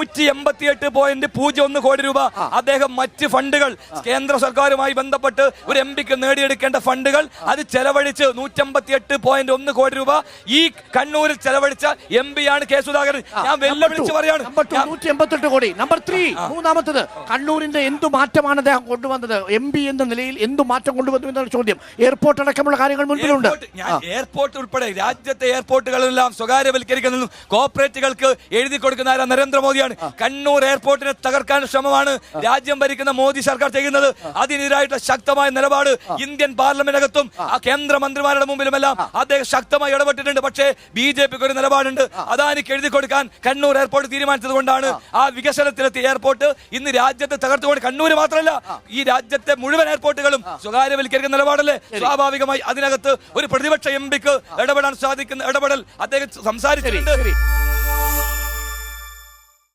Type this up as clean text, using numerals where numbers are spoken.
188.01 കോടി രൂപ അദ്ദേഹം മറ്റ് ഫണ്ടുകൾ കേന്ദ്ര സർക്കാരുമായി ബന്ധപ്പെട്ട് ഒരു എം പിക്ക് നേടിയെടുക്കേണ്ട ഫണ്ടുകൾ അത് ചെലവഴിച്ച് 158.1 കോടി രൂപ ഈ കണ്ണൂരിൽ ചെലവഴിച്ച എം പിയാണ് കെ സുധാകരൻ. ഞാൻ വെല്ലുവിളിച്ച് പറയാണ്. 188 കോടി. നമ്പർ 3, മൂന്നാമത്തത്, കണ്ണൂരിന്റെ എന്തു മാറ്റമാണ് അദ്ദേഹം കൊണ്ടുവന്നത്? എം പി എന്ന നിലയിൽ എന്തു മാറ്റം കൊണ്ടുവന്നു എന്നാണ് ചോദ്യം. എയർപോർട്ട് അടക്കമുള്ള കാര്യങ്ങൾ മുൻപിലുണ്ട്. എയർപോർട്ട് ഉൾപ്പെടെ രാജ്യത്തെ എയർപോർട്ടുകളെല്ലാം സ്വകാര്യവൽക്കരിക്കുന്നതും കോർപ്പറേറ്റുകൾക്ക് എഴുതി കൊടുക്കുന്ന നരേന്ദ്രമോദിയാണ്. കണ്ണൂർ എയർപോർട്ടിനെ തകർക്കാൻ ശ്രമമാണ് രാജ്യം ഭരിക്കുന്ന മോദി സർക്കാർ ചെയ്യുന്നത്. അതിനെതിരായിട്ടുള്ള ശക്തമായ നിലപാട് ഇന്ത്യൻ പാർലമെന്റിനകത്തും കേന്ദ്രമന്ത്രിമാരുടെ മുമ്പിലുമെല്ലാം അദ്ദേഹം ശക്തമായി ഇടപെട്ടിട്ടുണ്ട്. പക്ഷേ BJPക്ക് ഒരു നിലപാടുണ്ട്. അദാനിക്ക് എഴുതി കൊടുക്കാൻ കണ്ണൂർ എയർപോർട്ട് തീരുമാനിച്ചത് കൊണ്ടാണ് ആ വികസനത്തിലെത്തിയ എയർപോർട്ട് ഇന്ന് രാജ്യത്തെ തകർത്തുകൊണ്ട് കണ്ണൂർ മാത്രമല്ല ഈ രാജ്യത്തെ മുഴുവൻ എയർപോർട്ടുകളും സ്വകാര്യവൽക്കരിക്കുന്ന നിലപാടല്ലേ. സ്വാഭാവികമായി അതിനകത്ത് ഒരു പ്രതിപക്ഷ എം പിക്ക് ഇടപെടാൻ സാധിക്കുന്ന ഇടപെടൽ അദ്ദേഹം സംസാരിച്ചിട്ടുണ്ട്.